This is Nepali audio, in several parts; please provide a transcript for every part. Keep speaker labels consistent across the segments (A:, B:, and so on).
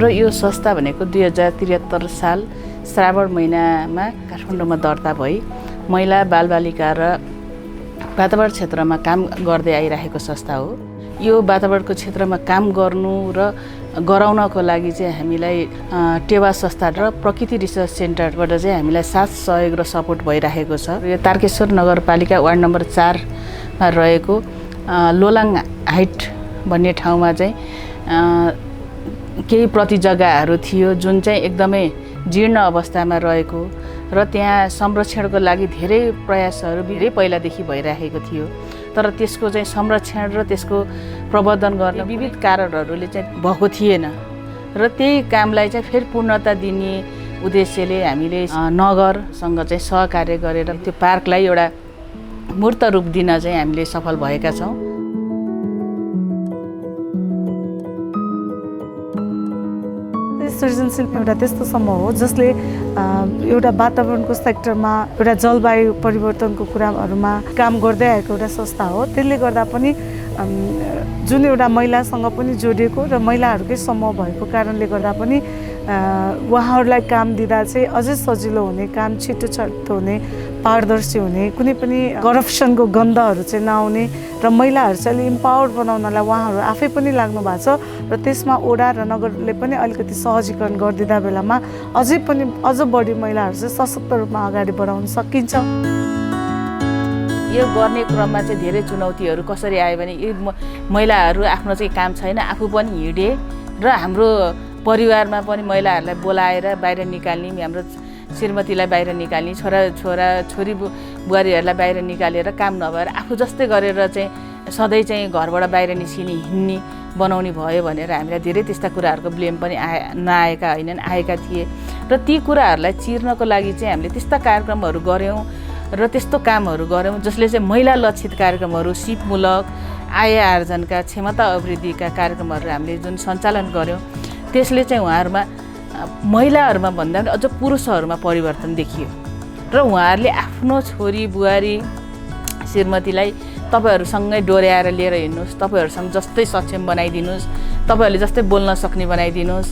A: हाम्रो यो संस्था भनेको 2073 साल श्रावण महिनामा काठमाडौँमा दर्ता भई महिला बालबालिका र वातावरण क्षेत्रमा काम गर्दै आइरहेको संस्था हो। यो वातावरणको क्षेत्रमा काम गर्नु र गराउनको लागि चाहिँ हामीलाई टेवा संस्था र प्रकृति रिसर्च सेन्टरबाट चाहिँ हामीलाई साथ सहयोग र सपोर्ट भइरहेको छ। यो तारकेश्वर नगरपालिका वार्ड नम्बर 4 मा रहेको लोलाङ हाइट भन्ने ठाउँमा चाहिँ केही प्रति जग्गाहरू थियो जुन चाहिँ एकदमै जीर्ण अवस्थामा रहेको र त्यहाँ संरक्षणको लागि धेरै प्रयासहरू धेरै पहिलादेखि भइरहेको थियो। तर त्यसको चाहिँ संरक्षण र त्यसको प्रबन्धन गर्न विविध कारणहरूले चाहिँ भएको थिएन र त्यही कामलाई चाहिँ फेरि पूर्णता दिने उद्देश्यले हामीले नगरसँग चाहिँ सहकार्य गरेर त्यो पार्कलाई एउटा मूर्त रूप दिन चाहिँ हामीले सफल भएका छौँ।
B: सृजनशील एउटा त्यस्तो समूह हो जसले एउटा वातावरणको सेक्टरमा एउटा जलवायु परिवर्तनको कुराहरूमा काम गर्दै आएको एउटा संस्था हो। त्यसले गर्दा पनि जुन एउटा महिलासँग पनि जोडिएको र महिलाहरूकै समूह भएको कारणले गर्दा पनि उहाँहरूलाई काम दिँदा चाहिँ अझै सजिलो हुने, काम छिटो हुने, पारदर्शी हुने, कुनै पनि करप्सनको गन्धहरू चाहिँ नआउने र महिलाहरू चाहिँ अलि इम्पावर बनाउनलाई उहाँहरू आफै पनि लाग्नु भएको छ र त्यसमा ओडा र नगरले पनि अलिकति सहजीकरण गरिदिँदा बेलामा अझ बढी महिलाहरू चाहिँ सशक्त रूपमा अगाडि बढाउन सकिन्छ।
A: यो गर्ने क्रममा चाहिँ धेरै चुनौतीहरू कसरी आयो भने यी महिलाहरू आफ्नो चाहिँ काम छैन, आफू पनि हिँडे र हाम्रो परिवारमा पनि महिलाहरूलाई बोलाएर बाहिर निकाल्ने, हाम्रो श्रीमतीलाई बाहिर निकाल्ने, छोरी बुहारीहरूलाई बाहिर निकालेर काम नभएर आफू जस्तै गरेर चाहिँ सधैँ चाहिँ घरबाट बाहिर निस्किने हिँड्ने बनाउने भयो भनेर हामीलाई धेरै त्यस्ता कुराहरूको ब्लेम पनि नआएका होइनन्, आएका थिए र ती कुराहरूलाई चिर्नको लागि चाहिँ हामीले त्यस्ता कार्यक्रमहरू गऱ्यौँ र त्यस्तो कामहरू गऱ्यौँ जसले चाहिँ महिला लक्षित कार्यक्रमहरू, सिपमूलक, आय आर्जनका, क्षमता अभिवृद्धिका कार्यक्रमहरू हामीले जुन सञ्चालन गऱ्यौँ त्यसले चाहिँ उहाँहरूमा महिलाहरूमा भन्दा पनि अझ पुरुषहरूमा परिवर्तन देखियो र उहाँहरूले आफ्नो छोरी बुहारी श्रीमतीलाई तपाईँहरूसँगै डोर्याएर लिएर हिँड्नुहोस्, तपाईँहरूसँग जस्तै सक्षम बनाइदिनुहोस्, तपाईँहरूले जस्तै बोल्न सक्ने बनाइदिनुहोस्,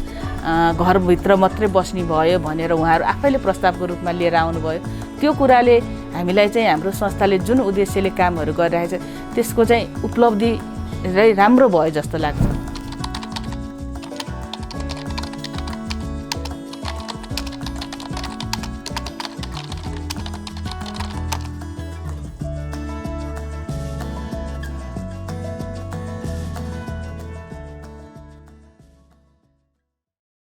A: घरभित्र मात्रै बस्ने भयो भनेर उहाँहरू आफैले प्रस्तावको रूपमा लिएर आउनुभयो। त्यो कुराले हामीलाई चाहिँ हाम्रो संस्थाले जुन उद्देश्यले कामहरू गरिरहेको छ त्यसको चाहिँ उपलब्धि राम्रो भयो जस्तो लाग्छ।